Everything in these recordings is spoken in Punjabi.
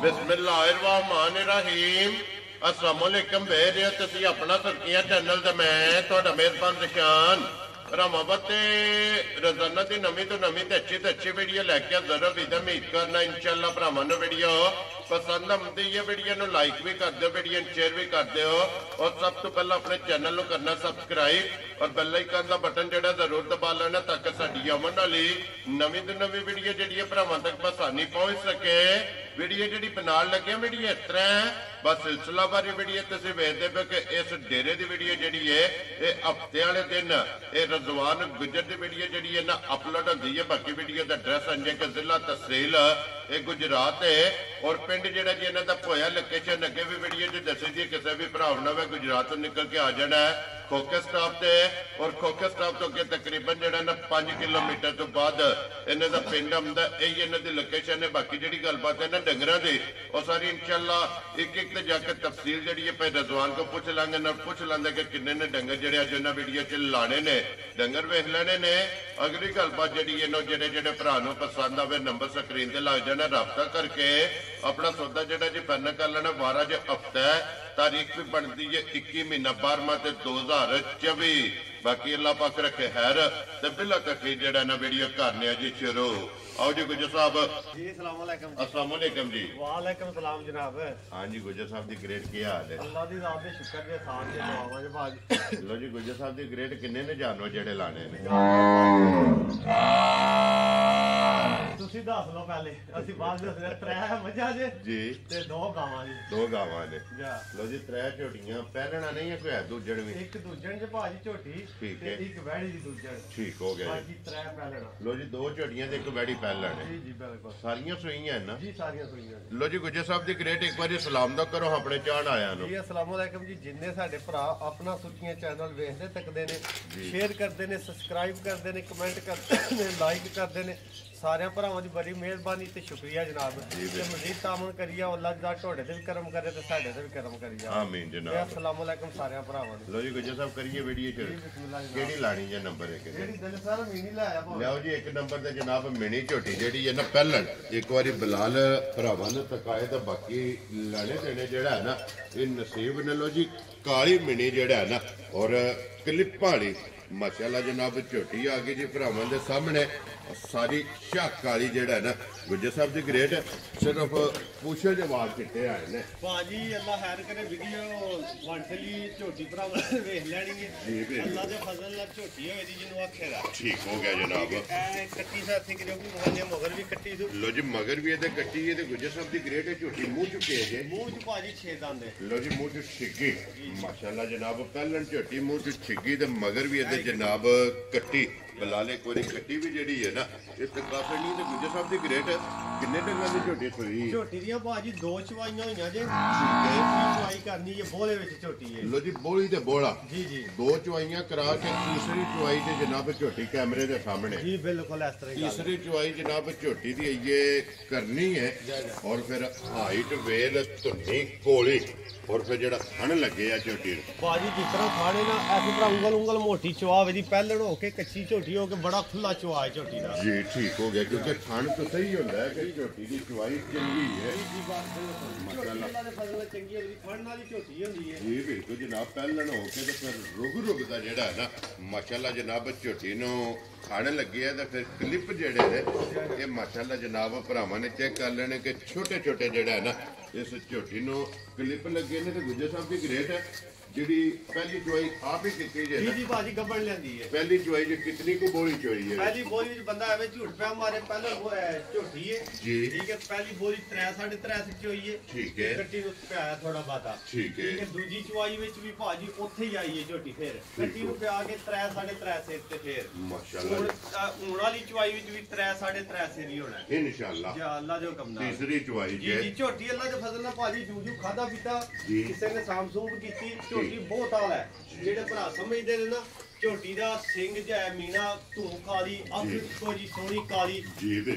बिस्मिल्लाहिर्रहमानिर्रहीम अस्सलामुअलैकुम बेरिया तुसी अपना सुर्खियां चैनल ते मैं तुहाडा मेहरबान निशान रामाबत रोजाना की नवी तो नवी ते अच्छी वीडियो लैके जरूर इधर उम्मीद करना इंशाअल्लाह भरावां नूं वीडियो पसंद आती है। वीडियो नूं लाइक भी कर दो, वीडियो शेयर भी कर दो और सब तो पहले अपने चैनल नूं करना सबसक्राइब और बेल आइकन का बटन जो जरूर दबा लेना ताकि साडी आउण वाली नवी तो नवी वीडियो जी भरावां तक आसानी पहुंच सके। वीडियो जी बनाने लगे वीडियो इस तरह है बस सिलसिला बारी वीडियो तुम वेखते पे कि इस डेरे की वीडियो जी है ये हफ्ते वाले दिन ये रजवान गुजर की वीडियो जी है ना अपलोड होती है। बाकी वीडियो का एड्रैस अंजे के जिला तहसील ये गुजरात है और पिंड जो जी इन्हों का पोया लोकेशन अगे भी वीडियो जी दसी दी किसी भी भरा ने गुजरात तो निकल के आ जाना है खोखे स्टाफ से और खोखे स्टाफ तो अगे तकरीबन जो ना 5 किलोमीटर तो बाद इन्हों का पिंड आंदा यही इन्हों की लोकेशन है। बाकी जी गलबात है ना डंगरां दी और सारी इंशाअल्लाह एक एक जाके तफसील जी है रजवान को पूछ लांगे ना पूछ लांगे कि किन्ने ने डंगर जो अज उन्होंने वीडियो च लाने ने डंगर वेख लेने ने। अगली गलबात जी जेडे जेडे भरा पसंद आवे नंबर स्क्रीन से लग जाना रबता करके अपना सौदा जो जी फाइनल कर लेना। 12 जो हफ्ता है तारीख भी बनती है 21 महीना 12वां 2024। बाकी अल्लाह पाक रखे खैर ते बिला तकलीफ जेड़ा ना वीडियो करने जी शुरू। आओ जी गुजर साहब जी अस्सलाम वालेकुम। अस्सलाम वालेकुम जी। वालेकुम सलाम जनाब। हाँ जी गुजर साहब दी ग्रेड की हाल है? अल्लाह दी रात दे शुक्र दे साथ दे दुआवां दे भाग। लो जी गुजर साहब दी ग्रेड किन्ने ने जानवर जेड़े लाने ने? तुसी दस लो पहले असि बाद दसदे 3 मझां जे जी ते 2 गावां जी। 2 गावां ने। जा लो जी 3 झोटियां पहलना नहीं है कोई है दूजण भी? एक दूजण जे भाजी झोटी ठीक ते है एक वैड़ी दी दूजण ठीक हो गया जी। बाकी 3 पहलना। लो जी 2 झोटियां ते एक वैड़ी पहलना है जी जी बिल्कुल सारियां सुईयां है ना जी सारियां सुईयां। लो जी गुजर साहब दी ग्रेड एक बार सलाम दा करो अपने चाहण आया नु। जी अस्सलाम वालेकुम जी। जिन्ने साडे भरा अपना सुर्खियां चैनल वेखदे तकदे ने शेयर करदे ने सब्सक्राइब करदे ने कमेंट करदे ने लाइक करदे ने सारे भरावां दी बड़ी मेहरबानी ते शुक्रिया जनाब। ते मजीद तामन करिए अल्लाह दा तोड़े ते भी करम करे ते साडे ते भी करम करिए आमीन जनाब। अस्सलाम वालेकुम सारे भरावां नु। लो जी गुजर साहब करिए वीडियो च केड़ी लानी है नंबर एक जेड़ी दिल सारा मीनी लाया लियाओ जी। एक नंबर ते जनाब मिनी झोटी जेड़ी है ना पहलन एक बारी बिलाल भरावां ने तकाए तो बाकी लाने देने जेड़ा है ना ये नसीब ने। लो जी काली मिनी जेड़ा है ना और क्लिप वाली माशाल्लाह जनाब झोटी आ गई जी भरावां दे सामने सारी शाह काली जेड़ा है ना गुजर साहब दी ग्रेट सिर्फ पूछे जे वाल चिट्टे आए ने। बाजी अल्लाह खैर करे वीडियो वंटली झोटी भरावां ने वेख लेनी है जी अल्लाह दे फजल नाल झोटी होई दी जिन्नू आखेगा ठीक हो गया जनाब। ए कट्टी साथी कि जो भी मगर भी कट्टी सु। लो जी मगर भी है कट्टी है गुजर साहब दी ग्रेट झोटी मुंह चुके जे मुंह च बाजी 6 दंद है। लो जी मुंह च छिगी माशाल्लाह जनाब पहलन झोटी मुंह च छिगी ते मगर भी है जनाब कट्टी बलाले कोई कट्टी भी जेड़ी है ना इस काफी नहीं तो गुजर साहब दी ग्रेट किन्ने डंगा दी झोटी सोई झोटी दियां बाजी 2 चवाइयां होईयां जे चवाई करनी है बोले विच झोटी है। लो जी बोली ते बोला जी जी 2 चवाइयां करा के तीसरी चवाई ते जनाब झोटी कैमरे दे सामने जी बिल्कुल इस तरह तीसरी चवाई जनाब झोटी दी ये करनी है और फिर हाइट वेल धुनी कोली और फिर जेड़ा थन लगे आ झोटी बाजी जिस तरह खाने ना ऐसी तरह उंगल उंगल मोटी चवा दी पहलण हो के कच्ची झोटी हो के बड़ा खुला चवा है झोटी दा जी ठीक हो गया क्योंकि थन तो सही होता है कि झोटी दी चवाई चंगी है जी बिल्कुल जनाब पहलण हो के तो फिर रुग दा जेड़ा है ना माशाल्लाह जनाब झोटी नो खाने लगे है तो फिर क्लिप जेड़े ने ये माशाल्लाह जनाब भरावां ने चेक कर लेने के छोटे छोटे जेड़ा है ना इस झोटी नो क्लिप लगे ने तो गुजर साहब की ग्रेट है जी पहली चुवाई आप ही कितनी जे जी जी बाजी गब्बड़ लेंदी है। पहली चुवाई जो कितनी को बोली चुवाई है? पहली बोली विच बंदा एवे झूठ पे मारे पहले वो झोटी है जी ठीक है। पहली बोली 3 3.5 से चोई है ठीक है कट्टी नु पे आया थोड़ा बाता ठीक है। दूजी चुवाई विच भी भाजी ओथे ही आई है झोटी फिर कट्टी नु पे आके 3 3.5 से ते फिर माशाल्लाह हुन वाली चुवाई विच भी 3 3.5 से ही होना है इंशाल्लाह या अल्लाह जो हुक्म नाल। तीसरी चुवाई जी जी झोटी अल्लाह दे फजल नाल भाजी जूजू खादा पीता जी किसी ने सामसूम कीती झोटी बहुत आला है जेडे भरा समझदे ने ना झोटी दा सिंग ज है मीना धूं काली अख कोई सोहनी काली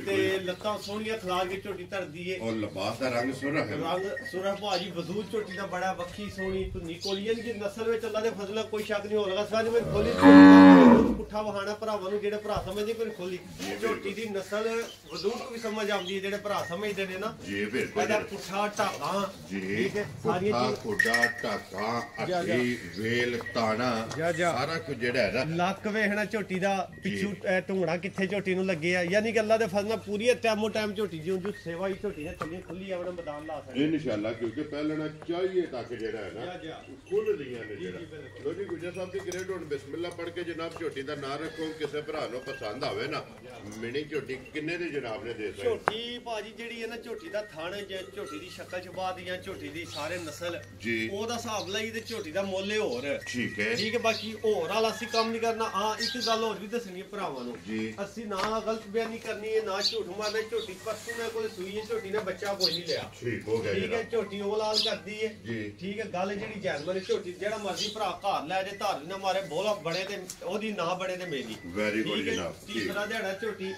ते लत्तां सोहनियां खला के झोटी धरदी है और लिबास दा रंग सुरख है रंग सुरख भाजी वजूद झोटी दा बड़ा वक्खी सोहनी धुनी कोलियन की नस्ल विच अल्लाह दे फजल कोई शक नहीं हो लगा साज में खोली पुठा वहाना भरावां नु जेडे भरा समझदे कोई खोली झोटी दी नस्ल ਵਜ਼ੂਕ ਵੀ ਸਮਝ ਆਉਂਦੀ ਹੈ ਜਿਹੜੇ ਭਰਾ ਸਮਝਦੇ ਨੇ ਨਾ ਜੀ ਬਿਲਕੁਲ ਇਹਦਾ ਪੁੱਠਾ ਢਾਕਾਂ ਜੀ ਠੀਕ ਹੈ ਸਾਰੀਆਂ ਪੁੱਠਾ ਖੁੱਡਾ ਢਾਕਾਂ ਅੱਡੀ ਵੇਲ ਤਾਣਾ ਸਾਰਾ ਕੁਝ ਜਿਹੜਾ ਹੈ ਨਾ ਲੱਕ ਵੇਖਣਾ ਝੋਟੀ ਦਾ ਪਿੱਛੂ ਢੁੰਗੜਾ ਕਿੱਥੇ ਝੋਟੀ ਨੂੰ ਲੱਗੇ ਆ ਯਾਨੀ ਕਿ ਅੱਲਾ ਦੇ ਫਜ਼ਲ ਨਾਲ ਪੂਰੀ ਟਾਈਮੋ ਟਾਈਮ ਝੋਟੀ ਦੀ ਉਂਝ ਸੇਵਾ ਹੀ ਝੋਟੀ ਨੇ ਥੱਲੇ ਖੁੱਲੀ ਆਪਣਾ ਮੈਦਾਨ ਲਾ ਸਕਦੇ ਇਨਸ਼ਾਅੱਲਾ ਕਿਉਂਕਿ ਪਹਿਲਣਾ ਚਾਹੀਏ ਤੱਕ ਜਿਹੜਾ ਹੈ ਨਾ ਖੁੱਲ ਦੀਆਂ ਨੇ ਜਿਹੜਾ ਲੋ ਜੀ ਗੁਜਰ ਸਾਹਿਬ ਦੀ ਗ੍ਰੇਡ ਹੁਣ ਬਿਸਮਿਲ੍ਲਾ ਪੜ੍ਹ ਕੇ ਜਨਾਬ ਝੋਟੀ ਦਾ ਨਾਂ ਰੱਖੋ ਕਿਸੇ ਭਰਾ ਨੂੰ ਪਸੰਦ ਆਵੇ ਨਾ ਮਿਣੀ ਝੋਟੀ ਕਿੰਨੇ ਦੀ ਜਨਾਬ ਨੇ ਦੇ ਸਕਦੇ ਝੋਟੀ ਭਾਜੀ ਜਿਹੜੀ ਹੈ ਨਾ ਝੋਟੀ ਦਾ ਥਣ ਝੋਟੀ ਦੀ ਸ਼ਕਲ ਚ ਬਾਅਦ ਜਾਂ ਝੋਟੀ ਦੀ ਸਾਰੇ ਨਸਲ ਉਹਦਾ ਹਿਸਾਬ ਲਈ ਤੇ ਝੋਟੀ ਦਾ ਮੁੱਲ ਹੋਰ ਠੀਕ ਹੈ ਬਾਕੀ ਹੋਰ ਵਾਲਾ ਅਸੀਂ ਕੰਮ ਨਹੀਂ ਕਰਨਾ ਹਾਂ ਇੱਕ ਗੱਲ ਹੋਰ ਵੀ ਦੱਸਣੀ ਹੈ ਭਰਾਵਾਂ ਨੂੰ ਅਸੀਂ ਨਾ ਗਲਤ ਬਿਆਨੀ ਕਰਨੀ ਹੈ ਨਾ ਝੂਠ ਮਾਰਨਾ ਝੋਟੀ ਪਰਸੋਂ ਮੇਰੇ ਕੋਲ ਸੂਈ ਹੈ ਝੋਟੀ ਨੇ ਬੱਚਾ ਕੋਈ ਨਹੀਂ ਲਿਆ ਠੀਕ ਹੋ ਗਿਆ ਠੀਕ ਹੈ ਝੋਟੀ ਉਹ ਲਾਲ ਕਰਦੀ ਹੈ ਠੀਕ ਹੈ ਗੱਲ ਜਿਹੜੀ ਜੈਸਮਨ ਝੋਟੀ ਜਿਹੜਾ ਮਰਜ਼ੀ ਭਰਾ ਘਰ ਲੈ ਜੇ ਧਾਰ ਨਾ ਮਾਰੇ ਬੋਲਾ ਬਣੇ ਤੇ ਉਹਦੀ ਨਾ ਬਣੇ ਤੇ ਮੇਰੀ ਵੈਰੀ ਗੁੱਡ ਜਨਾਬ ਤੀਸਰਾ ਦਿਹਾੜਾ ਝੋਟੀ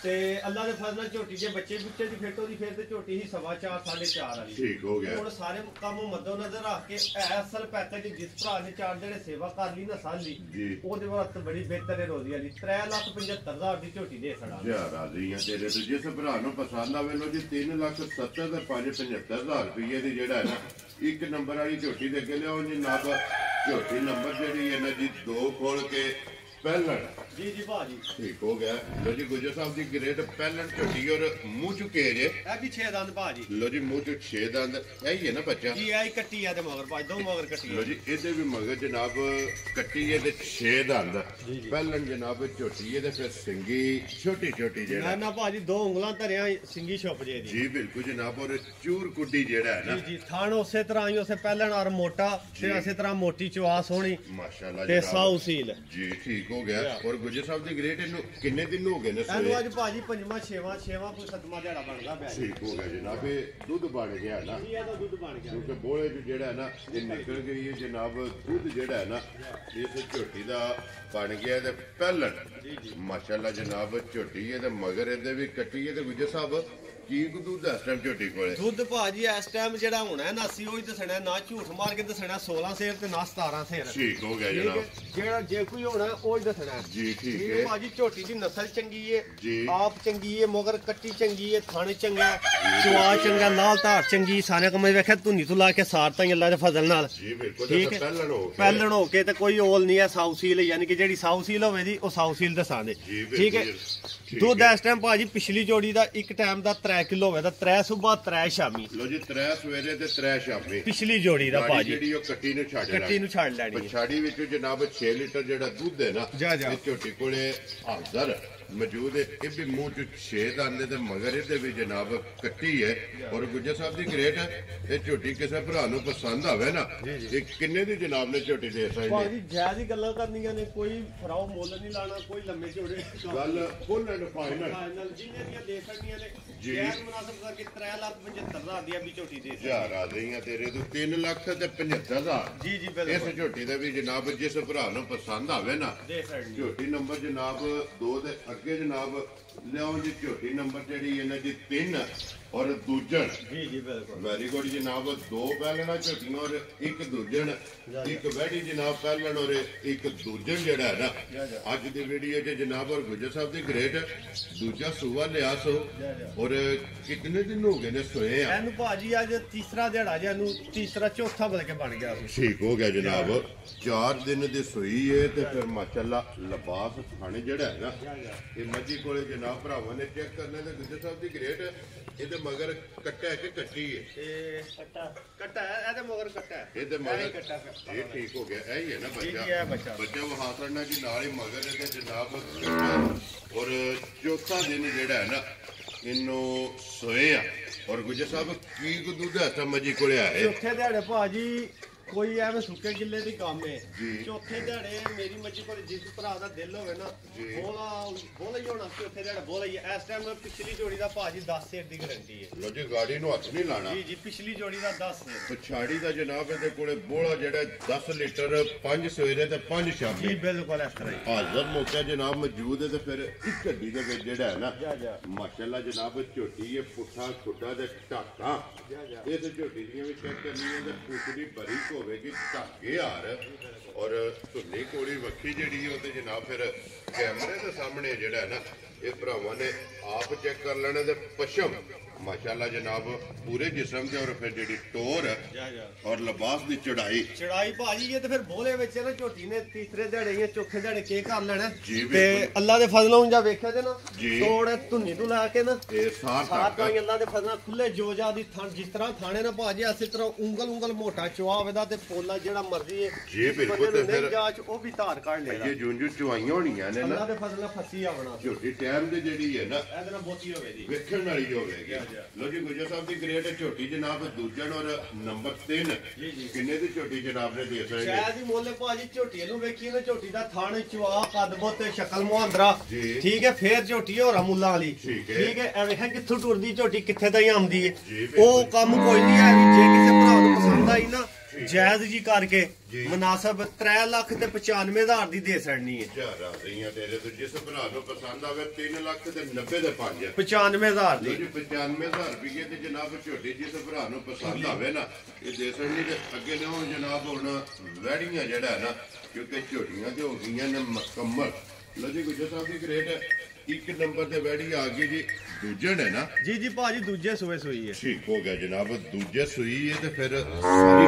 ਤੇ ਅੱਲਾ ਦੇ ਫਜ਼ਲ ਨਾਲ ਝੋਟੀ ਜੇ ਬੱਚੇ ਦੀ ਫਿਰ ਤੋਂ ਦੀ ਫਿਰ ਤੇ ਝੋਟੀ ਹੀ 4.5 4.5 ਵਾਲੀ ਠੀਕ ਹੋ ਗਿਆ ਹੁਣ ਸਾਰੇ ਕੰਮ ਮੱਦੋ ਨਜ਼ਰ ਰੱਖ ਕੇ ਅਸਲ ਪੈਕੇਜ ਜਿਸ ਭਰਾ ਨੇ 4 ਜਿਹੜੇ ਸੇਵਾ ਕਰ ਲਈ ਨਾ ਸਾਲੀ ਉਹਦੇ ਵਾਸਤੇ ਬੜੀ ਬਿਹਤਰ ਹੈ ਰੋਜ਼ੀ ਵਾਲੀ 3,75,000 ਦੀ ਝੋਟੀ ਦੇ ਸੜਾ ਯਾ ਰਾਜ਼ੀ ਆ ਤੇਰੇ ਤੋਂ ਜਿਸ ਭਰਾ ਨੂੰ ਪਸੰਦ ਆਵੇ ਲੋ ਜੀ 3,70,000 ਤੇ 5,75,000 ਰੁਪਏ ਦੀ ਜਿਹੜਾ ਹੈ ਨਾ ਇੱਕ ਨੰਬਰ ਵਾਲੀ ਝੋਟੀ ਦੇ ਅੱਗੇ ਲਿਆਓ ਜੀ ਨਾ ਝੋਟੀ ਨੰਬਰ ਜਿਹੜੀ ਹੈ ਨਾ ਜੀ 2 ਖੋਲ ਕੇ ਪਹਿਲਣ ਜੀ ਭਾਜੀ ਠੀਕ ਹੋ ਗਿਆ ਲੋ ਜੀ ਗੁਜਰ ਸਾਹਿਬ ਦੀ ਗ੍ਰੇਡ ਪਹਿਲਣ ਝੋਟੀ ਔਰ ਮੂੰਹ ਚੁੱਕੇ ਜੇ ਇਹ ਵੀ 6 ਦੰਦ ਭਾਜੀ ਲੋ ਜੀ ਮੂੰਹ ਚ 6 ਦੰਦ ਇਹੀ ਹੈ ਨਾ ਬੱਚਾ ਜੀ ਇਹ ਕੱਟੀ ਆ ਤੇ ਮਗਰ ਭਾਜੀ ਦੋ ਮਗਰ ਕੱਟੀ ਲੋ ਜੀ ਇਹਦੇ ਵੀ ਮਗਰ ਜਨਾਬ ਕੱਟੀ ਹੈ ਤੇ 6 ਦੰਦ ਪਹਿਲਣ ਜਨਾਬ ਝੋਟੀ ਹੈ ਤੇ ਫਿਰ ਸਿੰਗੀ ਛੋਟੀ ਜਿਹੜਾ ਨਾ ਭਾਜੀ 2 ਉਂਗਲਾਂ ਧਰਿਆ ਸਿੰਗੀ ਛੁਪ ਜੇ ਜੀ ਬਿਲਕੁਲ ਜਨਾਬ ਔਰ ਚੂਰ ਕੁੱਡੀ ਜਿਹੜਾ ਹੈ ਨਾ ਜੀ ਥਾਣ ਉਸੇ ਤਰ੍ਹਾਂ ਹੀ ਉਸੇ ਪਹਿਲਣ ਔਰ ਮੋਟਾ ਤੇ ਉਸੇ ਤਰ੍ਹਾਂ ਮੋਟੀ ਚਵਾਸ ਹੋਣੀ ਮਾਸ਼ਾਅੱਲਾ ਤੇ ਸਾਊ ਸੀਲ ਜੀ ਠੀਕ ਹੋ ਗਿਆ ਔਰ ਗੁਜਰ ਸਾਹਿਬ ਦੀ ਗ੍ਰੇਡ ਇਹਨੂੰ ਕਿੰਨੇ ਦਿਨ ਹੋ ਗਏ ਨੇ ਇਹਨੂੰ ਅੱਜ ਭਾਜੀ 5ਵਾਂ 6ਵਾਂ ਕੋਈ 7ਵਾਂ ਦਿਹਾੜਾ ਬਣਦਾ ਪਿਆ ਠੀਕ ਹੋ ਗਿਆ ਜਨਾਬ ਇਹ ਦੁੱਧ ਬਣ ਗਿਆ ਨਾ ਇਹ ਤਾਂ ਦੁੱਧ ਬਣ ਗਿਆ ਕਿਉਂਕਿ ਬੋਲੇ ਚ ਜਿਹੜਾ ਹੈ ਨਾ ਇਹ ਨਿਕਲ ਗਈ ਹੈ ਜਨਾਬ ਦੁੱਧ ਜਿਹੜਾ ਹੈ ਨਾ ਇਸ ਝੋਟੀ ਦਾ ਬਣ ਗਿਆ ਤੇ ਪਹਿਲਣ ਮਾਸ਼ਾਅੱਲਾ ਜਨਾਬ ਝੋਟੀ ਹੈ ਤੇ ਮਗਰ ਇਹਦੇ ਵੀ ਕੱਟੀ ਹੈ ਤੇ ਗੁਜਰ ਸਾਹਿਬ ਕੀ ਦੁੱਧ ਇਸ ਟਾਈਮ ਝੋਟੀ ਕੋਲੇ ਦੁੱਧ ਭਾਜੀ ਇਸ ਟਾਈਮ ਜਿਹੜਾ ਹੋਣਾ ਹੈ ਨਾ ਅਸੀਂ ਉਹੀ ਦੱਸਣਾ ਨਾ ਝੂਠ ਮਾਰ ਕੇ ਦੱਸਣਾ 16 ਸੇਰ ਤੇ ਨਾ 17 ਸੇਰ ਠੀਕ ਹੋ ਗਿਆ ਜਨਾਬ ਜਿਹੜਾ ਜੇ ਕੋਈ ਹੋਣਾ ਉਹ ਹੀ ਦੱਸਣਾ ਜੀ ਠੀਕ ਹੈ ਭਾਜੀ ਝੋਟੀ ਦੀ ਨਸਲ ਚੰਗੀ ਹੈ ਆਪ ਚੰਗੀ ਹੈ ਮਗਰ ਕੱਟੀ ਚੰਗੀ ਹੈ ਥਣ ਚੰਗਾ ਚਵਾ ਚੰਗਾ ਲਾਲ ਧਾਰ ਚੰਗੀ ਸਾਰੇ ਕੰਮ ਵੇਖਿਆ ਧੁੰਨੀ ਤੋਂ ਲਾ ਕੇ ਸਾਰਤਾ ਹੀ ਅੱਲਾ ਦੇ ਫਜ਼ਲ ਨਾਲ ਜੀ ਬਿਲਕੁਲ ਠੀਕ ਹੈ ਪਹਿਲਣ ਹੋ ਕੇ ਤੇ ਕੋਈ ਓਲ ਨਹੀਂ ਹੈ ਸਾਊ ਸੀਲ ਯਾਨੀ ਕਿ ਜਿਹੜੀ ਸਾਊ ਸੀਲ ਹੋਵੇ ਜੀ ਉਹ ਸਾਊ ਸੀਲ ਦੱਸਾਂਦੇ ਠੀਕ ਹੈ ਦੁੱਧ ਇਸ ਟਾਈਮ ਭਾਜੀ ਪਿਛਲੀ ਜੋੜੀ ਦਾ ਇੱਕ ਟਾਈਮ ਦਾ 3 ਕਿਲੋ ਹੋਵੇ ਤਾਂ 3 ਸੁਬਾ 3 ਸ਼ਾਮੀ ਲੋ ਜੀ 3 ਸਵੇਰੇ ਤੇ 3 ਸ਼ਾਮੀ ਪਿਛਲੀ ਜੋੜੀ ਦਾ ਭਾਜੀ ਜਿਹੜੀ ਉਹ ਕੱਟੀ ਨੂੰ ਛੱਡ ਲੈਣੀ ਛਾੜੀ ਵਿੱਚੋਂ ਜਨਾਬ 6 ਲੀਟਰ ਜਿਹੜਾ ਦੁੱਧ ਹੈ ਨਾ ਇਹ ਝੋਟੀ ਕੋਲੇ ਹਾਜ਼ਰ ਮੌਜੂਦ ਹੈ ਇਹ ਵੀ ਮੂੰਹ ਚ 6 ਦਾਨੇ ਤੇ ਮਗਰ ਇਹਦੇ ਵੀ ਜਨਾਬ ਕੱਟੀ ਹੈ ਔਰ ਗੁੱਜਰ ਸਾਹਿਬ ਦੀ ਗ੍ਰੇਟ ਇਹ ਝੋਟੀ ਕਿਸੇ ਭਰਾ ਨੂੰ ਪਸੰਦ ਆਵੇ ਨਾ ਇਹ ਕਿੰਨੇ ਦੀ ਜਨਾਬ ਨੇ ਝੋਟੀ ਦੇ ਸਕਦੇ ਭਾਜੀ ਜਾਇਜ਼ ਹੀ ਗੱਲਾਂ ਕਰਨੀਆਂ ਨੇ ਕੋਈ ਫਰਾਓ ਮੁੱਲ ਨਹੀਂ ਲਾਣਾ ਕੋਈ ਲੰਮੇ ਝੋੜੇ ਗੱਲ ਫੁੱਲ ਐਂਡ ਫਾਈਨਲ ਜਿੰਨੇ ਦੀਆਂ ਦੇ ਸਕਦੀਆਂ ਨੇ ਜਾਇਜ਼ ਮੁਨਾਸਬ ਕਰਕੇ 3,75,000 ਦੀ ਵੀ ਝੋਟੀ ਦੇ ਯਾਰ ਆ ਗਈਆਂ ਤੇਰੇ ਤੋਂ 3,75,000 ਜੀ ਬਿਲਕੁਲ ਇਸ ਝੋਟੀ ਦੇ ਵੀ ਜਨਾਬ ਜਿਸ ਭਰਾ ਨੂੰ ਪਸੰਦ ਆਵੇ ਨਾ ਝੋਟੀ ਨੰਬਰ ਜਨਾਬ 2 ਦੇ ਅੱਗੇ ਜਨਾਬ ਲਿਆਓ ਜੀ ਝੋਟੀ ਨੰਬਰ ਜਿਹੜੀ ਇਹਨਾਂ ਦੀ 3 ਔਰ ਦੂਜਣ ਜੀ ਬਿਲਕੁਲ ਵੈਰੀ ਗੁੱਡ ਜਨਾਬ 2 ਪਹਿਲਣਾ ਝੋਟੀਆਂ ਔਰ ਇੱਕ ਦੂਜਣ ਇੱਕ ਵੈਡੀ ਜਨਾਬ ਪਹਿਲਣ ਔਰ ਇੱਕ ਦੂਜਣ ਜਿਹੜਾ ਹੈ ਨਾ ਅੱਜ ਦੀ ਵੀਡੀਓ 'ਚ ਜਨਾਬ ਔਰ ਗੁਜਰ ਸਾਹਿਬ ਦੀ ਗ੍ਰੇਟ ਦੂਜਾ ਸੂਆ ਲਿਆ ਸੋ ਔਰ ਕਿੰਨੇ ਦਿਨ ਹੋ ਗਏ ਨੇ ਸੋਏ ਆ ਇਹਨੂੰ ਭਾਜੀ ਅੱਜ ਤੀਸਰਾ ਦਿਹਾੜਾ ਜਿਹਾ ਨੂੰ ਤੀਸਰਾ ਚੌਥਾ ਬਲਕਿ ਬਣ ਗਿਆ ਠੀਕ ਹੋ ਗਿਆ ਜਨਾਬ 4 ਦਿਨ ਦੀ ਸੋਈ ਹੈ ਤੇ ਫਿਰ ਮਾਸ਼ਾਅੱਲਾ ਲਿਬਾਸ ਖਾਣੇ ਜਿਹੜਾ ਹੈ ਨਾ ਇਹ ਮੱਝੀ ਕੋਲੇ ਜਨਾਬ ਭਰਾਵਾਂ ਨੇ ਚੈੱਕ ਕਰਨੇ ਤੇ ਗੁਜਰ ਸਾਹਿਬ ਦੀ ਗ੍ਰੇਟ ਇਹਦੇ ਮਗਰ ਕੱਟਾ ਹੈ ਕਿ ਕੱਟੀ ਹੈ ਇਹ ਕੱਟਾ ਹੈ ਇਹਦੇ ਮਗਰ ਕੱਟਾ ਹੈ ਇਹਦੇ ਮਗਰ ਇਹ ਠੀਕ ਹੋ ਗਿਆ ਇਹ ਹੀ ਹੈ ਨਾ ਬੱਚਾ ਉਹ ਹਾਸੜਨਾ ਜੀ ਨਾਲ ਹੀ ਮਗਰ ਇਹਦੇ ਜਨਾਬ ਔਰ ਚੌਥਾ ਦਿਨ ਜਿਹੜਾ ਹੈ ਨਾ ਇਹਨੂੰ ਸੋਏ ਆ ਔਰ ਗੁਜਰ ਸਾਹਿਬ ਕੀ ਦੁੱਧ ਹੈ ਤਾਂ ਮੱਝੀ ਕੋਲੇ ਆਏ ਚੌਥੇ ਦਿਹਾੜੇ ਭਾਜੀ ਕੋਈ ਐਵੇਂ ਸੁੱਕੇ ਗਿੱਲੇ ਦੀ ਕੰਮ ਹੈ ਚੌਥੇ ਦਿਹਾੜੇ ਮੇਰੀ ਮੱਝੀ ਕੋਲ ਜਿਸ ਭਰਾ ਦਾ ਦਿਲ ਹੋਵੇ ਨਾ ਬੋਲਾ ਹੀ ਹੋਣਾ ਚੌਥੇ ਦਿਹਾੜੇ ਬੋਲਾ ਹੀ ਇਸ ਟਾਈਮ ਪਿਛਲੀ ਜੋੜੀ ਦਾ ਭਾਜੀ 10 ਸੇਰ ਦੀ ਗਾਰੰਟੀ ਹੈ ਲੋ ਜੀ ਗਾੜੀ ਨੂੰ ਹੱਥ ਨਹੀਂ ਲਾਣਾ ਜੀ ਪਿਛਲੀ ਜੋੜੀ ਦਾ 10 ਸੇਰ ਪਛਾੜੀ ਦਾ ਜਨਾਬ ਇਹਦੇ ਕੋਲੇ ਬੋਲਾ ਜਿਹੜਾ 10 ਲੀਟਰ 5 ਸਵੇਰੇ ਤੇ 5 ਸ਼ਾਮੀ ਜੀ ਬਿਲਕੁਲ ਇਸ ਤਰ੍ਹਾਂ ਹੀ ਹਾਜ਼ਰ ਮੌਕਾ ਜਨਾਬ ਮੌਜੂਦ ਹੈ ਤੇ ਫਿਰ ਇੱਕ ਗੱਡੀ ਦੇ ਵਿੱਚ ਜਿਹੜਾ ਹੈ ਨਾ ਮਾਸ਼ਾਅੱਲਾ ਜਨਾਬ ਝੋਟੀ ਹੈ ਪੁੱਠਾ ਖੁੱਡਾ ਤੇ ਢਾਕਾਂ ਇਹ ਤੇ ਝੋਟੀ ਦੀਆਂ ਵੀ ਚੈੱਕ ਕਰਨੀਆਂ ਤੇ ਪੁੱਛ ਦੀ ਬਰੀ ਹੋਵੇਗੀ ਧਾਗੇ ਹਾਰ ਔਰ ਧੁੰਨੀ ਕੋਲੀ ਵੱਖੀ ਜਿਹੜੀ ਉਹ ਤੇ ਜਨਾਬ ਫਿਰ ਕੈਮਰੇ ਦੇ ਸਾਹਮਣੇ ਜਿਹੜਾ ਨਾ ਇਹ ਭਰਾਵਾਂ ਨੇ ਆਪ ਚੈੱਕ ਕਰ ਲੈਣਾ ਤੇ ਪਸ਼ਮ माशाल्लाह जनाब पूरे जिस्म से और फिर जी टोर और लिबास की चढ़ाई भाजी ये तो फिर बोले विच ना झोटी ने तीसरे दिहाड़े या चौथे दिहाड़े के कर लेना ते अल्लाह दे फजलों जा वेख्या जे ना तोड़ धुन्नी तो लाके ना साथ ताई अल्लाह दे फजलों खुले जोजा दी जिस तरह थाने ना भाजी इस तरह उंगल मोटा चुआव दा ते पोला जेड़ा मर्जी है जी बिल्कुल ते फिर जाच ओ भी धार काढ लेगा ये जूं चुआइयां होणियां ने ना अल्लाह दे फजलों फसी आवना झोटी टाइम दे जेड़ी है ना इधर बोती होवे जी वेखण वाली होवेगी लो जी गुजर साहब की ग्रेट छोटी जनाब दूजन और नंबर 3 किन्ने दी छोटी जनाब ने दे सकते शायद ही मोले भाजी छोटी नु वेखी ना छोटी दा थाने चुआ कदबो ते शक्ल मुहांदरा ठीक है फिर छोटी होरा मुल्ला वाली ठीक है ए वेख कित्थों टुरदी छोटी कित्थे ताईं आंदी है ओ काम कोई नहीं है जे किसे भरा नु पसंद आई ना जायज जी करके मुनासिब 3,95,000 दी दे छड़नी है तेरे तो जिस भरा नु पसंद आवे 3,90,000 दे 5 95,000 दी 95,000 रुपये ते जनाब छोटी जिस भरा नु पसंद आवे ना ये दे छड़नी ते अगे ने जनाब हुन वैड़ियां जेड़ा है ना क्योंकि छोटियां ते हो गईयां ने मुकम्मल लो जी गुजर साहब दी ग्रेट एक नंबर ते वैड़ी आ गई जी दूजन है ना जी भाजी दूजे सूए सुई है ठीक हो गया जनाब दूजे सुई है ते फिर सारी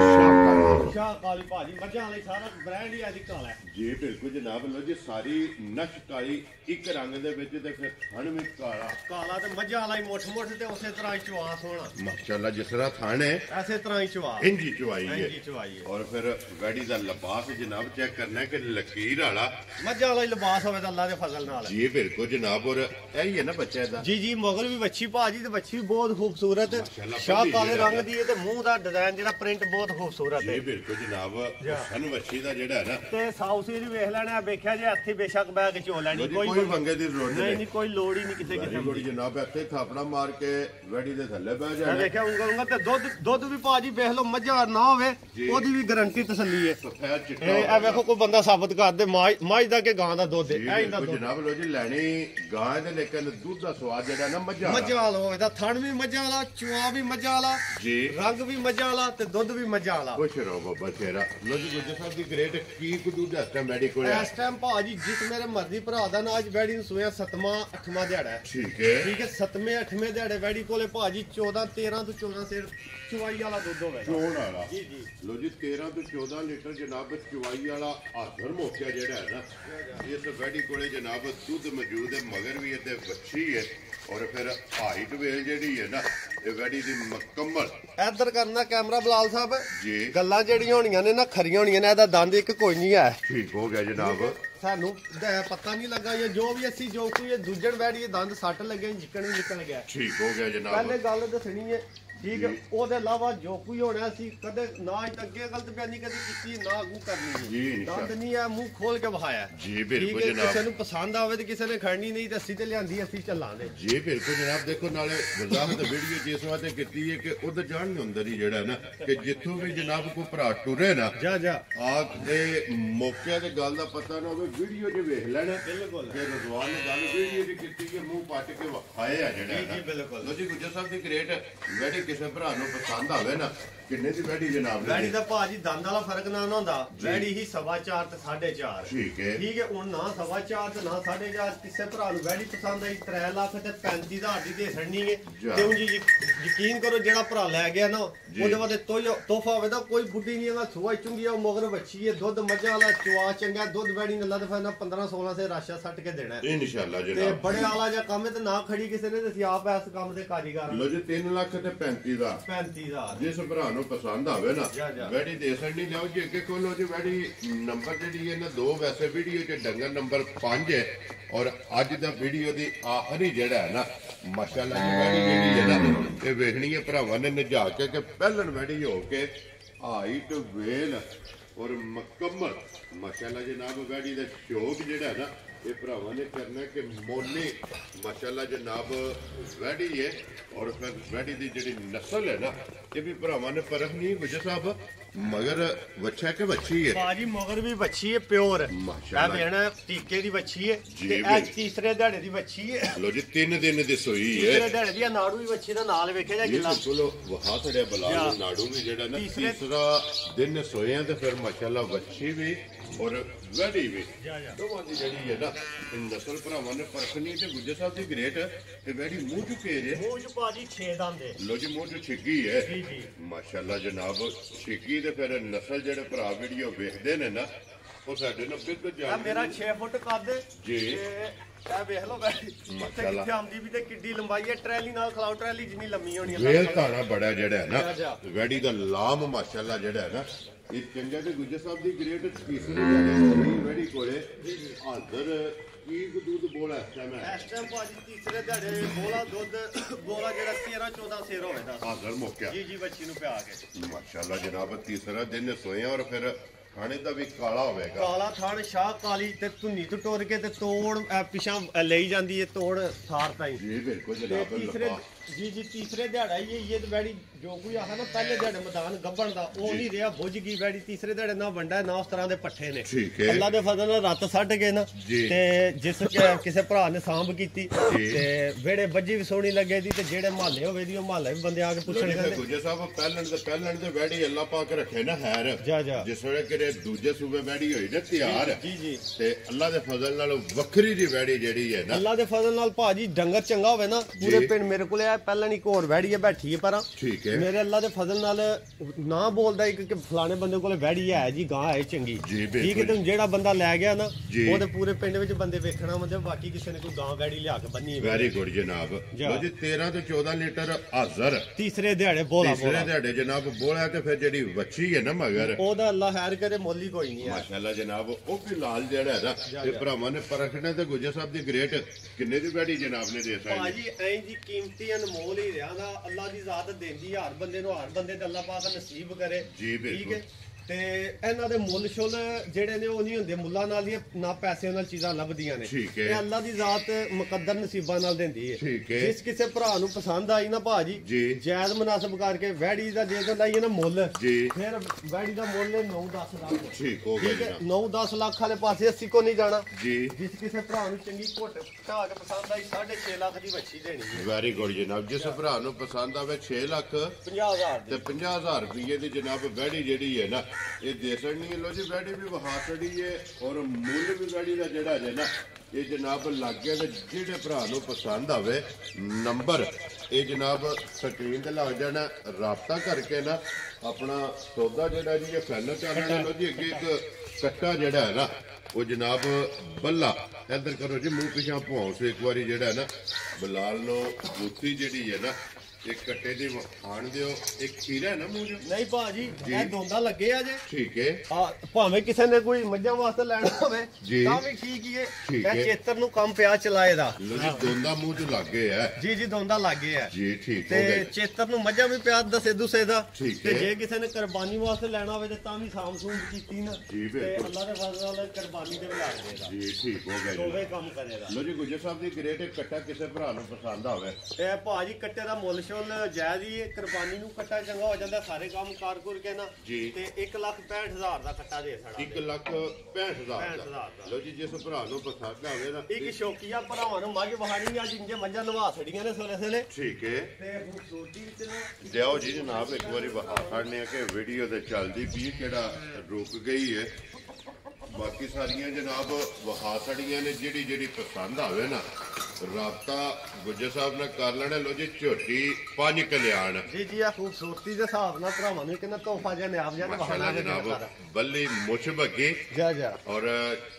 शाह काली भाजी मजा वाली सारा ब्रांड ही आज काला है जी बिल्कुल जनाब लो जी सारी नश काली एक रंग दे विच ते फिर थन भी काला ते मजा वाला ही मोठ ते उसे तरह ही चवास होना माशाल्लाह जिस तरह थन है ऐसे तरह ही चवा इंजी चवाई है और फिर वैड़ी दा लिबास जनाब चेक करना है कि लकीर वाला मजा वाला ही लिबास होवे अल्लाह दे फजल नाल जी बिल्कुल जनाब और यही है ना बच्चा दा जी मगर भी बच्ची भाजी ते बच्ची भी बहुत खूबसूरत शाह काले रंग दी है ते मुंह दा डिजाइन जेड़ा प्रिंट बहुत खूबसूरत है जी बिल्कुल जनाब सन बच्ची दा जेड़ा है ना ते साउथ सी वेख लेना वेख्या जे हत्थी बेशक बैग चो लेनी कोई पंगे दी लोड़ नहीं कोई लोड़ ही नहीं किसे किसे दी जनाब हत्थे थापड़ा मार के वैड़ी दे थल्ले बैठ जाना वेख्या उंगल ते दुध भी भाजी वेख लो मज्जा ना होवे ओदी भी गारंटी तसल्ली है सफेद चिट्टा ए वेखो कोई बंदा साबित कर दे माई दा के गां दा दुध है इंदा जनाब लो जी लैनी गां दे लेकिन दूध दा स्वाद जेड़ा ना मज्जा वाला होवे थन भी मज्जा वाला चुआ भी मज्जा वाला जी रंग भी मज्जा वाला ते दुध भी मज्जा वाला खुश रहो बाबा तेरा लो जी गुजर साहब दी ग्रेट की दूध इस टाइम बैडी कोल इस टाइम भाजी जिस मेरे मर्जी भरा दा ना आज बैडी नु सोया 7वां 8वां दिहाड़ा है ठीक है 7वें 8वें दिहाड़े बैडी कोले भाजी 14 13 तो 14 सेर चुवाई वाला दुध होवे चोण वाला जी लो जी 13 तो 14 लीटर जनाब चुवाई वाला आधर मोकिया जेड़ा है ना इस बैडी कोले जनाब दूध मौजूद है मगर भी ते बच्ची है और फिर हाइट वेल जेड़ी है ना ये वैड़ी दी मुकम्मल इधर करना कैमरा बिलाल साहब जी गल्लां जेड़ियां होणियां ने ना खरियां होणियां ने एदा दंद एक कोई नहीं है ठीक हो गया जनाब सानू पता नहीं लगा ये जो भी अस्सी जो कोई दूजन बैठी दंद सट लगे जिकन भी निकल गया ठीक हो गया जनाब पहले गल दसनी है ठीक है ओदे अलावा जो कोई होना सी कदे ना अगे गलत बयानी कदी कीती ना अगू करनी जी दंद नहीं है मुंह खोल के बहाया जी बिल्कुल जनाब किसी नु पसंद आवे ते किसी ने खड़नी नहीं ते अस्सी ते लियांदी अस्सी चलांदे जी बिल्कुल जनाब देखो नाले वजाहत वीडियो जिस वास्ते कीती है कि उधर जान अंदर ही जेड़ा ना कि जिथों भी जनाब को भरा टुरे ना जा आ दे मौके ते गल दा पता ना होवे वीडियो जे वेख लेना बिल्कुल ते रजवान ने गल वीडियो दी कीती है मुंह पट के वखाया जेड़ा जी बिल्कुल लो जी गुजर साहब दी ग्रेट वेडी किसी भरा नु पसंद आवे ना किन्ने दी वैड़ी जनाब वैड़ी दा भाजी दंद वाला फर्क ना होंदा वैड़ी ही 4.5 ते 4.5 ठीक है हुन ना 4.5 ते ना 4.5 किसे भरा नु वैड़ी पसंद आई 3 लाख ते 35,000 दी दे छड़नी है ते हुन जी यकीन करो जेड़ा भरा ले गया ना ओदे वास्ते तोहफा होवे दा कोई बुड्ढी नहीं है सुआ चुंगी है मगर बच्ची है दुध मज्जा वाला चुआ चंगा दुध वैड़ी ने अल्लाह दफा 15-16 से राशा सट के देना है इंशाल्लाह जनाब ते बड़े वाला जा काम है ते ना खड़ी किसे ने ते आप इस काम दे कारीगर लो जी 3 लाख ते 35,000 जिस भरा नु पसंद आवे ना वैड़ी दे सकनी लियाओ जी अगे खोलो जी वैड़ी नंबर जेडी है ना 2 वैसे वीडियो च डंगर नंबर 5 है और अज दा वीडियो दी आखिरी जेड़ा है ना माशाल्लाह जी वैड़ी जेडी है ना ये वेखनी है भरावां ने नजा के पहलन वैड़ी हो के हाइट वेल और मुकम्मल माशाल्लाह जनाब वैड़ी दा शौक जेड़ा है ना ਇਹ ਭਰਾਵਾਂ ਨੇ ਕਰਨਾ ਕਿ ਮੋਲੀ ਮਾਸ਼ਾਅੱਲਾ ਜਨਾਬ ਵੈੜੀ ਹੈ ਔਰ ਫਿਰ ਵੈੜੀ ਦੀ ਜਿਹੜੀ ਨਸਲ ਹੈ ਨਾ ਇਹ ਵੀ ਭਰਾਵਾਂ ਨੇ ਪਰਖ ਨਹੀਂ ਗੁਜਰ ਸਾਹਿਬ ਮਗਰ ਵੱਛਾ ਕਿ ਵੱਛੀ ਹੈ ਬਾਜੀ ਮਗਰ ਵੀ ਵੱਛੀ ਹੈ ਪਿਓਰ ਮਾਸ਼ਾਅੱਲਾ ਇਹ ਵੇਣਾ ਟੀਕੇ ਦੀ ਵੱਛੀ ਹੈ ਜੀ, ਤੇ ਇਹ ਤੀਸਰੇ ਦਿਹਾੜੇ ਦੀ ਵੱਛੀ ਹੈ ਲੋ ਜੀ 3 ਦਿਨ ਦੀ ਸੋਈ ਤੀਸਰੇ ਹੈ ਦਿਹਾੜੇ ਦੀ ਨਾੜੂ ਵੀ ਵੱਛੀ ਦਾ ਨਾਲ ਵੇਖਿਆ ਜਾ ਇਹ ਕਿੰਨਾ ਚਲੋ ਵਹਾ ਛੜਿਆ ਬਲਾਲ ਨਾੜੂ ਵੀ ਜਿਹੜਾ ਨਾ ਤੀਸਰਾ ਦਿਨ ਸੋਏ ਤੇ ਫਿਰ ਮਾਸ਼ਾਅੱਲਾ ਵੱਛੀ ਵੀ ਔਰ ਵੈੜੀ ਵੀ ਦੋਵਾਂ ਦੀ ਜਿਹੜੀ ਹੈ ਨਾ ਨਸਲ ਭਰਾਵਾਂ ਨੇ ਪਰਖਣੀ ਤੇ ਗੁੱਜਰ ਸਾਹਿਬ ਦੀ ਗ੍ਰੇਟ ਤੇ ਵੈੜੀ ਮੂੰਹ ਚੁੱਕੇ ਜੇ ਮੂੰਹ ਚ ਬਾਜੀ 6 ਦੰਦ ਹੈ ਲੋ ਜੀ ਮੂੰਹ ਚ ਛਿੱਗੀ ਹੈ ਜੀ ਜੀ ਮਾਸ਼ਾਅੱਲਾ ਜਨਾਬ ਛਿੱਗੀ ਤੇ ਫਿਰ ਨਸਲ ਜਿਹੜੇ ਭਰਾ ਵੀਡੀਓ ਵੇਖਦੇ ਨੇ ਨਾ ਉਹ ਸਾਡੇ ਨਾਲ ਬਿਲਕੁਲ ਆ ਜਾਣ ਮੇਰਾ 6 ਫੁੱਟ ਕੱਦ ਜੀ। ਤੇ ਇਹ ਵੇਖ ਲਓ ਵੈੜੀ ਮਾਸ਼ਾਅੱਲਾ। ਕਿੱਥੇ ਆਉਂਦੀ ਵੀ ਤੇ ਕਿੱਡੀ ਲੰਬਾਈ ਹੈ ਟਰੈਲੀ ਨਾਲ ਖਲਾਓ ਟਰੈਲੀ ਜਿੰਨੀ ਲੰਮੀ ਹੋਣੀ ਹੈ ਵੇਲ ਧਾਣਾ ਬੜਾ ਜਿਹੜਾ ਹੈ ਜਾ, ਨਾ ਜਾ। ਵੈੜੀ ਦਾ ਲਾਮ ਮਾਸ਼ਾਅੱਲਾ ਜਿਹੜਾ ਹੈ ਨਾ ਇਹ ਚੰਗਾ ਤੇ ਗੁੱਜਰ ਸਾਹਿਬ ਦੀ ਗ੍ਰੇਟ ਤੀਸਰੀ ਜਿਹੜੀ ਵੈੜੀ ਕੋਲੇ ਹਾਜ਼ਰ ਕੀ ਦੁੱਧ ਬੋਲਾ ਇਸ ਟਾਈਮ ਹੈ ਇਸ ਟਾਈਮ ਭਾਜੀ ਤੀਸਰੇ ਦਿਹਾੜੇ ਬੋਲਾ ਦੁੱਧ ਬੋਲਾ ਜਿਹੜਾ 13 14 ਸੇਰ ਹੋਵੇਗਾ ਹਾਜ਼ਰ ਮੌਕਿਆ ਜੀ ਜੀ ਬੱਚੀ ਨੂੰ ਪਿਆ ਕੇ ਮਾਸ਼ਾਅੱਲਾ ਜਨਾਬ ਤੀਸਰਾ ਦਿਨ ਸੋਏ ਔਰ ਫਿਰ ਖਾਣੇ ਦਾ ਵੀ ਕਾਲਾ ਹੋਵੇਗਾ ਕਾਲਾ ਥਣ ਸ਼ਾਹ ਕਾਲੀ ਤੇ ਧੁੰਨੀ ਤੋਂ ਟੁਰ ਕੇ ਤੇ ਤੋੜ ਪਿਛਾਂ ਲਈ ਜਾਂਦੀ ਹੈ ਤੋੜ ਥਾਰ ਤਾਈ ਜੀ ਬਿਲਕੁਲ ਤੇ ਜਨਾਬ ਤੀਸਰੇ ਜੀ ਜੀ ਤੀਸਰੇ ਦਿਹਾੜਾ ਹੀ ਇਹ ਤੇ ਬੈੜੀ ਜੋ ਕੋਈ ਆਹਾ ਨਾ ਪਹਿਲੇ ਦਿਹਾੜੇ ਮੈਦਾਨ ਗੱਬਣ ਦਾ ਉਹ ਨਹੀਂ ਰਿਹਾ ਬੁੱਝ ਗਈ ਬੈੜੀ ਤੀਸਰੇ ਦਿਹਾੜੇ ਨਾ ਵੰਡਾ ਨਾ ਉਸ ਤਰ੍ਹਾਂ ਦੇ ਪੱਠੇ ਨੇ ਠੀਕ ਹੈ ਅੱਲਾ ਦੇ ਫਜ਼ਲ ਨਾਲ ਰੱਤ ਛੱਡ ਗਏ ਨਾ ਜੀ। ਤੇ ਜਿਸ ਕਿਸੇ ਭਰਾ ਨੇ ਸਾਂਭ ਕੀਤੀ ਤੇ ਵੇੜੇ ਵੱਜੀ ਵੀ ਸੋਹਣੀ ਲੱਗੇ ਦੀ ਤੇ ਜਿਹੜੇ ਮਹੱਲੇ ਹੋਵੇ ਦੀ ਉਹ ਮਹੱਲੇ ਵੀ ਬੰਦੇ ਆ ਕੇ ਪੁੱਛਣ ਕਹਿੰਦੇ ਗੁੱਜਰ ਸਾਹਿਬ ਪਹਿਲਣ ਤੇ ਵੈੜੀ ਅੱਲਾ ਪਾਕ ਰੱਖੇ ਨਾ ਹੈਰ ਜਾ ਜਾ ਜਿਸ ਵੇਲੇ ਕਿਰੇ ਦੂਜੇ ਸੂਬੇ ਵੈੜੀ ਹੋਈ ਨਾ ਤਿਆਰ ਜੀ ਜੀ ਤੇ ਅੱਲਾ ਦੇ ਫਜ਼ਲ ਨਾਲ ਵੱਖਰੀ ਜੀ ਵੈੜੀ ਜਿਹੜੀ ਹੈ ਨਾ ਅੱਲਾ ਦੇ ਫਜ਼ਲ ਨਾਲ ਭਾਜੀ ਡੰਗਰ ਚੰਗਾ ਹੋਵੇ ਨਾ ਪੂਰੇ ਪਿੰਡ ਮੇਰੇ ਕੋਲੇ ਆ ਪਹਿਲਾਂ ਨਹੀਂ ਕੋਰ ਵੈੜੀ ਹੈ ਬੈਠੀ ਹੈ ਪਰਾਂ ਠੀਕ ਹੈ ਮੇਰੇ ਅੱਲਾ ਦੇ ਫਜ਼ਲ ਨਾਲ ਨਾ ਬੋਲਦਾ ਇੱਕ ਕਿ ਫਲਾਣੇ ਬੰਦੇ ਕੋਲੇ ਵੈੜੀ ਹੈ ਜੀ ਗਾਂ ਹੈ ਚੰਗੀ ਜੀ, ਬਿਲਕੁਲ। ਠੀਕ ਹੈ ਤੇ ਜਿਹੜਾ ਬੰਦਾ ਲੈ ਗਿਆ ਨਾ ਜੀ। ਉਹਦੇ ਪੂਰੇ ਪਿੰਡ ਵਿੱਚ ਬੰਦੇ ਵੇਖਣਾ ਮਤਲਬ ਬਾਕੀ ਕਿਸੇ ਨੇ ਕੋਈ ਗਾਂ ਵੈੜੀ ਲਿਆ ਕੇ ਬੰਨੀ ਹੋਵੇ ਵੈਰੀ ਗੁੱਡ ਜਨਾਬ ਜਾ। ਲੋ ਜੀ 13 ਤੋਂ 14 ਲੀਟਰ ਹਾਜ਼ਰ ਤੀਸਰੇ ਦਿਹਾੜੇ ਬੋਲਾ ਤੀਸਰੇ ਬੋਲਾ ਦਿਹਾੜੇ ਜਨਾਬ ਬੋਲਿਆ ਤੇ ਫਿਰ ਜਿਹੜੀ ਵੱਛੀ ਹੈ ਨਾ ਮਗਰ ਉਹਦਾ ਅੱਲਾ ਖੈਰ ਕਰੇ ਮੁੱਲ ਹੀ ਕੋਈ ਨਹੀਂ ਹੈ ਮਾਸ਼ਾਅੱਲਾ ਜਨਾਬ ਉਹ ਵੀ ਲਾਲ ਜਿਹੜਾ ਹੈ ਨਾ ਜਾ, ਇਹ ਜਾ। ਭਰਾਵਾਂ ਨੇ ਪਰਖਣਾ ਤੇ ਗੁੱਜਰ ਸਾਹਿਬ ਦੀ ਗ੍ਰੇਟ ਕਿੰਨੇ ਦੀ ਵੈੜੀ ਜਨਾਬ ਨੇ ਦੇ ਸਕਦੀ ਭਾਜੀ ਐਂ ਜੀ ਕੀਮਤੀ ਅਨਮੋਲ ਹੀ ਰਿਹਾ ਨਾ ਅੱਲਾ ਦੀ ਜ਼ਾਤ ਦਿੰਦੀ ਹਰ ਬੰਦੇ ਨੂੰ ਹਰ ਬੰਦੇ ਤੇ ਅੱਲਾ ਪਾਕ ਨਸੀਬ ਕਰੇ ਜੀ, ਠੀਕ ਬਿਲਕੁਲ। ਹੈ ਤੇ ਇਹਨਾਂ ਦੇ ਮੁੱਲ ਸ਼ੁੱਲ ਜਿਹੜੇ ਨੇ ਉਹ ਨਹੀਂ ਹੁੰਦੇ ਮੁੱਲਾਂ ਨਾਲ ਹੀ ਨਾ ਪੈਸੇ ਨਾਲ ਚੀਜ਼ਾਂ ਲੱਭਦੀਆਂ ਨੇ ਠੀਕ ਹੈ। ਇਹ ਅੱਲਾ ਦੀ ਜ਼ਾਤ ਮੁਕੱਦਰ ਨਸੀਬਾਂ ਨਾਲ ਦਿੰਦੀ ਹੈ ਠੀਕ ਹੈ। ਜਿਸ ਕਿਸੇ ਭਰਾ ਨੂੰ ਪਸੰਦ ਆਈ ਨਾ ਭਾਜੀ ਜੀ। ਜਾਇਜ਼ ਮੁਨਾਸਬ ਕਰਕੇ ਵੈੜੀ ਦਾ ਦੇ ਦਿੰਦਾ ਹੀ ਨਾ ਮੁੱਲ ਜੀ। ਫਿਰ ਵੈੜੀ ਦਾ ਮੁੱਲ 9-10 ਲੱਖ ਠੀਕ ਹੋ ਗਿਆ ਠੀਕ ਹੈ ਜਨਾਬ 9-10 ਲੱਖ ਵਾਲੇ ਪਾਸੇ 80 ਕੋ ਨਹੀਂ ਜਾਣਾ ਜੀ ਜਿਸ ਕਿਸੇ ਭਰਾ ਨੂੰ ਚੰਗੀ ਘੁੱਟ ਢਾ ਕੇ ਪਸੰਦ ਆਈ 6.5 ਲੱਖ ਦੀ ਵੱਛੀ ਦੇਣੀ ਹੈ ਵੈਰੀ ਗੁੱਡ ਜਨਾਬ ਜਿਸ ਭਰਾ ਨੂੰ ਪਸੰਦ ਆਵੇ 6 ਲੱਖ 50,000 ਤੇ ਦੀ 50,000 ਰੁਪਏ ਦੀ ਜਨਾਬ ਵੈੜੀ ਜਿਹੜੀ ਹੈ ਨਾ ਇਹ ਦੇ ਸਕਣੀ ਹੈ ਲੋ ਜੀ ਵੈੜੀ ਵੀ ਵਹਾ ਛੜੀ ਹੈ ਔਰ ਮੁੱਲ ਵੀ ਵੈੜੀ ਦਾ ਜਿਹੜਾ ਹੈ ਨਾ ਇਹ ਜਨਾਬ ਲੱਗੇ ਤੇ ਜਿਹੜੇ ਭਰਾ ਨੂੰ ਪਸੰਦ ਆਵੇ ਨੰਬਰ ਇਹ ਜਨਾਬ ਸਕਰੀਨ ਤੇ ਲੱਗ ਜਾਣਾ ਰਾਬਤਾ ਕਰਕੇ ਨਾ ਆਪਣਾ ਸੌਦਾ ਜਿਹੜਾ ਜੀ ਇਹ ਫਾਈਨਲ ਕਰਨਾ ਲੋ ਜੀ ਅੱਗੇ ਇੱਕ ਕੱਟਾ ਜਿਹੜਾ ਹੈ ਨਾ ਉਹ ਜਨਾਬ ਬੱਲਾ ਇੱਧਰ ਕਰੋ ਜੀ ਮੂੰਹ ਪਿਛਾਂ ਭੌਂਸ ਇੱਕ ਵਾਰੀ ਜਿਹੜਾ ਹੈ ਨਾ ਬਲਾਲ ਨੂੰ ਬੂਤੀ ਜਿਹੜੀ ਹੈ ਨਾ ਇਹ ਕੱਟੇ ਦੀ ਖਾਣ ਦਿਓ ਇੱਕ ਖੀਰਾ ਹੈ ਨਾ ਮੂੰਹ ਚ ਨਹੀਂ ਭਾਜੀ ਇਹ ਦੋਂਦਾ ਲੱਗੇ ਆ ਜੇ ਠੀਕ ਹੈ ਆ ਭਾਵੇਂ ਕਿਸੇ ਨੇ ਕੋਈ ਮੱਝਾਂ ਵਾਸਤੇ ਲੈਣਾ ਹੋਵੇ ਜੀ। ਤਾਂ ਵੀ ਠੀਕ ਹੀ ਹੈ ਠੀਕ ਇਹ ਹੈ। ਚੇਤਰ ਨੂੰ ਕੰਮ ਪਿਆ ਚਲਾਏ ਦਾ ਲੋ ਜੀ ਦੋਂਦਾ ਮੂੰਹ ਚ ਲੱਗੇ ਹੈ ਜੀ ਜੀ ਦੋਂਦਾ ਲੱਗੇ ਆ ਜੀ ਠੀਕ ਹੋ ਤੇ ਗਿਆ ਚੇਤਰ ਨੂੰ ਮੱਝਾਂ ਵੀ ਪਿਆ ਦਸੇ ਦੂਸੇ ਦਾ ਠੀਕ ਤੇ ਹੈ। ਜੇ ਕਿਸੇ ਨੇ ਕੁਰਬਾਨੀ ਵਾਸਤੇ ਲੈਣਾ ਹੋਵੇ ਤੇ ਤਾਂ ਵੀ ਸਾਮ ਸੂਮ ਕੀਤੀ ਨਾ ਜੀ, ਤੇ ਬਿਲਕੁਲ। ਅੱਲਾ ਦੇ ਫਜ਼ਲ ਨਾਲ ਕੁਰਬਾਨੀ ਦੇ ਵੀ ਲਾ ਦੇਗਾ ਜੀ ਠੀਕ ਹੋ ਗਿਆ ਜੀ ਦੋਵੇਂ ਕੰਮ ਕਰੇਗਾ ਲੋ ਜੀ ਗੁੱਜਰ ਸਾਹਿਬ ਦੀ ਗ੍ਰੇਟ ਇੱਕ ਕੱਟਾ ਕਿਸੇ ਭਰਾ ਨੂੰ ਪਸੰਦ ਆਵੇ ਇਹ ਭਾਜੀ ਕੱਟੇ ਦਾ ਮੁੱਲ ਸ਼ੁੱਲ ਜਾਇਜ਼ ਹੀ ਹੈ ਕੁਰਬਾਨੀ ਨੂੰ ਕੱਟਾ ਚੰਗਾ ਹੋ ਜਾਂਦਾ ਸਾਰੇ ਕੰਮ ਕਾਰ ਕਰ ਕੇ ਨਾ ਜੀ। ਤੇ 1,65,000 ਦਾ ਕੱਟਾ ਦੇ ਸਾਡਾ 1,65,000 65,000 ਦਾ ਦਾ। ਲੋ ਜੀ ਜਿਸ ਭਰਾ ਨੂੰ ਪਸੰਦ ਆਵੇ ਨਾ ਇੱਕ ਸ਼ੌਕੀਆ ਭਰਾਵਾਂ ਨੂੰ ਮੱਝ ਵਹਾਣੀ ਆ ਜਿੰਨੇ ਮੱਝਾਂ ਨਵਾ ਛੜੀਆਂ ਨੇ ਸੋਲੇ ਸੋਲੇ ਠੀਕ ਹੈ ਤੇ ਖੂਬਸੂਰਤੀ ਵਿੱਚ ਨਾ ਦਿਓ ਜੀ ਜਨਾਬ ਇੱਕ ਵਾਰੀ ਵਹਾ ਛੱਡਨੇ ਆ ਕਿ ਵੀਡੀਓ ਤੇ ਚੱਲਦੀ ਵੀ ਕਿਹੜਾ ਰੁਕ ਗਈ ਹੈ ਬਾਕੀ ਸਾਰੀਆਂ ਜਨਾਬ ਵਹਾ ਛੜੀਆਂ ਨੇ ਜਿਹੜੀ ਜਿਹੜੀ ਪਸੰਦ ਆਵੇ ਨਾ ਰਾਬਤਾ ਗੁੱਜਰ ਸਾਹਿਬ ਨਾਲ ਕਰ ਲੈਣਾ ਲੋ ਜੀ ਝੋਟੀ 5 ਕਲਿਆਣ ਜੀ ਜੀ ਆ ਖੂਬਸੂਰਤੀ ਦੇ ਹਿਸਾਬ ਨਾਲ ਭਰਾਵਾਂ ਨੂੰ ਕਿੰਨਾ ਤੋਹਫਾ ਜਿਹਾ ਨਿਆਬ ਜਿਹਾ ਮਾਸ਼ਾਅੱਲਾ ਵਹਾਣਾ ਜਨਾਬ ਬੱਲੀ ਮੁੱਛ ਬੱਗੇ ਜਾ ਜਾ ਔਰ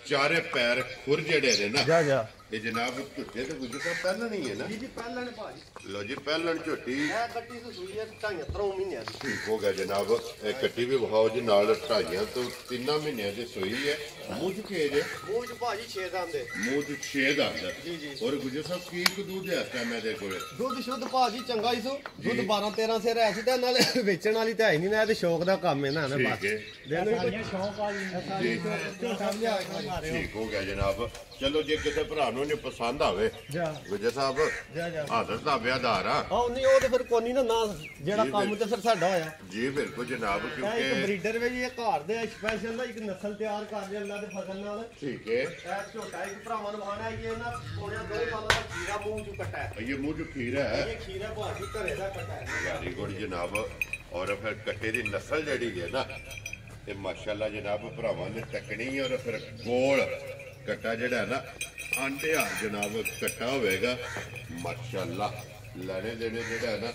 ਚਾਰੇ ਪੈਰ ਖੁਰ ਜਿਹੜੇ ਨੇ ਨਾ ਜਾ ਜਾ ਇਹ ਜਨਾਬ ਝੁੱਟੇ ਤੇ ਗੁੱਜਰ ਸਾਹਿਬ ਪਹਿਲਾਂ ਨਹੀਂ ਹੈ ਨਾ ਜੀ ਪਹਿਲਾਂ ਨੇ ਭਾਜੀ ਲੋ ਜੀ ਪਹਿਲਾਂ ਝੁੱਟੀ ਇਹ ਕੱਟੀ ਤੋਂ ਸੂਈ ਹੈ 2.5 ਮਹੀਨਿਆਂ ਦੀ ਠੀਕ ਹੋ ਗਿਆ ਜਨਾਬ ਇਹ ਕੱਟੀ ਵੀ ਵਿਖਾਓ ਜੀ ਨਾਲ 2.5 ਤੋਂ 3 ਮਹੀਨਿਆਂ ਦੀ ਸੂਈ ਹੈ ਮੂੰਹ ਚ ਕੇ ਜੇ ਮੂੰਹ ਚ ਭਾਜੀ 6 ਦੰਦ ਮੂੰਹ ਚ 6 ਦੰਦ ਜੀ ਜੀ ਔਰ ਗੁੱਜਰ ਸਾਹਿਬ ਕੀ ਕੁ ਦੁੱਧ ਹੈ ਇਸ ਟਾਈਮ ਇਹਦੇ ਕੋਲੇ ਦੁੱਧ ਸ਼ੁੱਧ ਭਾਜੀ ਚੰਗਾ ਹੀ ਸੋ ਦੁੱਧ 12-13 ਸਿਰ ਐ ਸੀ ਤੇ ਨਾਲ ਵੇਚਣ ਵਾਲੀ ਤਾਂ ਹੈ ਨਹੀਂ ਨਾ ਇਹ ਤੇ ਸ਼ੌਕ ਦਾ ਕੰਮ ਹੈ ਨਾ ਬਸ ਠੀਕ ਹੈ ਦੇਣ ਨੂੰ ਸ਼ੌਕ ਆ ਜੀ ਝੋਟਾ ਲਿਆ ਕੇ ਮਾਰੇ ਠੀਕ ਹੋ ਗਿਆ ਜਨਾਬ ਚਲੋ ਜੇ ਕਿਸੇ ਭਰਾ ਨੂੰ ਨਹੀਂ ਪਸੰਦ ਆਵੇ ਜਾ ਗੁੱਜਰ ਸਾਹਿਬ ਜਾ ਆਦਤ ਦਾ ਵਿਆਹਦਾਰ ਆ ਆਹ ਨਹੀਂ ਉਹ ਤੇ ਫਿਰ ਕੋਨੀ ਨਾ ਜਿਹੜਾ ਕੰਮ ਤੇ ਫਿਰ ਸਾਡਾ ਹੋਇਆ ਜੀ ਬਿਲਕੁਲ ਜਨਾਬ ਇਹ ਇੱਕ ਕਿਉਂਕਿ ਬਰੀਡਰ ਵੀ ਇਹ ਘਰ ਦੇ ਸਪੈਸ਼ਲ ਦਾ ਇੱਕ ਨਸਲ ਤਿਆਰ ਕਰਦੇ ਅੱਲਾ ਦੇ ਫਜ਼ਲ ਨਾਲ ਠੀਕ ਹੈ ਇਹ ਝੋਟਾ ਇੱਕ ਭਰਾਵਾਂ ਨੂੰ ਆਣਾ ਇਹ ਇਹਨਾਂ ਪੌਣਿਆ 2 ਸਾਲਾਂ ਦਾ ਖੀਰਾ ਮੂੰਹ ਚ ਕੱਟਾ ਹੈ ਇਹ ਮੂੰਹ ਚ ਖੀਰਾ ਹੈ ਇਹ ਖੀਰਾ ਭਾਜੀ ਘਰੇ ਦਾ ਕੱਟਾ ਹੈ ਵੈਰੀ ਗੁੱਡ ਜਨਾਬ ਔਰ ਫਿਰ ਕੱਟੇ ਦੀ ਨਸਲ ਜਿਹੜੀ ਹੈ ਨਾ ਇਹ ਮਾਸ਼ਾਅੱਲਾ ਜਨਾਬ ਭਰਾਵਾਂ ਨੇ ਤੱਕਣੀ ਔਰ ਫਿਰ ਗੋਲ ਕੱਟਾ ਜਿਹੜਾ ਹੈ ਨਾ ਆਂਡੇ ਆ ਜਨਾਬ ਕੱਟਾ ਹੋਵੇਗਾ ਮਾਸ਼ਾਅੱਲਾ ਲੈਣੇ ਦੇਣੇ ਜਿਹੜਾ ਹੈ ਨਾ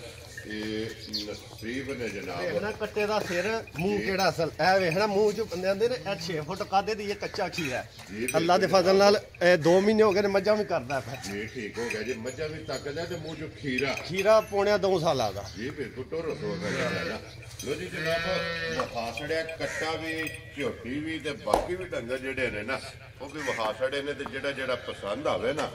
ਇਹ ਨਸੀਬ ਨੇ ਜਨਾਬ ਵੇਖਣਾ ਕੱਟੇ ਦਾ ਸਿਰ ਮੂੰਹ ਕਿਹੜਾ ਅਸਲ ਇਹ ਵੇਖਣਾ ਮੂੰਹ ਚ ਬੰਦੇ ਆਂਦੇ ਨੇ ਇਹ 6 ਫੁੱਟ ਕਾਦੇ ਦੀ ਇਹ ਕੱਚਾ ਖੀਰਾ ਜੀ, ਅੱਲਾ ਦੇ ਫਜ਼ਲ ਨਾਲ ਇਹ 2 ਮਹੀਨੇ ਹੋ ਗਏ ਨੇ ਮੱਝਾਂ ਵੀ ਕਰਦਾ ਫਿਰ ਜੀ ਠੀਕ ਹੋ ਗਿਆ ਜੀ ਮੱਝਾਂ ਵੀ ਤੱਕਦਾ ਤੇ ਮੂੰਹ ਚ ਖੀਰਾ ਖੀਰਾ ਪੌਣਿਆ 2 ਸਾਲਾਂ ਦਾ ਜੀ ਬਿਲਕੁਲ ਟੋਰੋ ਹੋ ਗਿਆ ਨਾ ਲੋ ਜੀ ਜਨਾਬ ਵਹਾਸੜਿਆ ਕੱਟਾ ਵੀ ਝੋਟੀ ਵੀ ਤੇ ਬਾਕੀ ਵੀ ਡੰਗਰ ਜਿਹੜੇ ਨੇ ਨਾ ਉਹ ਵੀ ਵਹਾਸੜੇ ਨੇ ਤੇ ਜਿਹੜਾ ਪਸੰਦ ਆਵੇ ਨਾ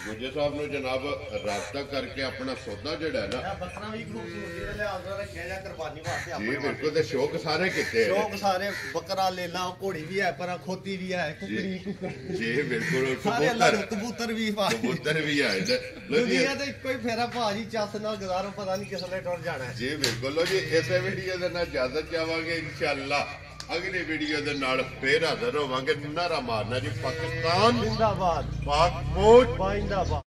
ਗੁੱਜਰ ਸਾਹਿਬ ਨੂੰ ਜਨਾਬ ਰਾਬਤਾ ਕਰਕੇ ਆਪਣਾ ਸੌਦਾ ਜਿਹੜਾ ਹੈ ਨਾ ਇਹ ਬੱਕਰਾ ਵੀ ਖੂਬਸੂਰਤੀ ਦੇ ਲਿਹਾਜ਼ ਨਾਲ ਰੱਖਿਆ ਜਾ ਕੁਰਬਾਨੀ ਵਾਸਤੇ ਜੀ ਆਪਣੇ ਬਿਲਕੁਲ ਤੇ ਸ਼ੌਕ ਸਾਰੇ ਕੀਤੇ ਨੇ। ਸ਼ੌਕ ਸਾਰੇ ਬੱਕਰਾ ਲੇਲਾ ਘੋੜੀ ਵੀ ਹੈ ਪਰ ਖੋਤੀ ਵੀ ਹੈ ਕੁਕੜੀ ਜੀ ਬਿਲਕੁਲ ਸਾਰੇ ਅੱਲਾ ਦੇ ਕਬੂਤਰ ਵੀ ਪਾ ਕਬੂਤਰ ਵੀ ਆਏ ਤੇ ਲੋ ਜੀ ਦੁਨੀਆ ਤੇ ਇੱਕੋ ਹੀ ਫੇਰਾ ਭਾਜੀ ਚੱਸ ਨਾਲ ਗੁਜ਼ਾਰੋ ਪਤਾ ਨਹੀਂ ਕਿਸ ਵੇਲੇ ਟੁਰ ਜਾਣਾ ਹੈ ਜੀ ਬਿਲਕੁਲ ਲੋ ਜੀ ਇਸੇ ਵੀਡੀਓ ਦੇ ਨਾਲ ਇਜਾਜ਼ਤ ਚਾਹਾਂਗੇ ਇਨਸ਼ਾਅੱਲਾ ਅਗਲੀ ਵੀਡੀਓ ਦੇ ਨਾਲ ਫੇਰ ਹਾਜ਼ਰ ਹੋਵਾਂਗੇ ਨਾਰਾ ਮਾਰਨਾ ਜੀ ਪਾਕਿਸਤਾਨ ਜ਼ਿੰਦਾਬਾਦ ਪਾਕ ਫੌਜ ਬਾਇੰਦਾਬਾਦ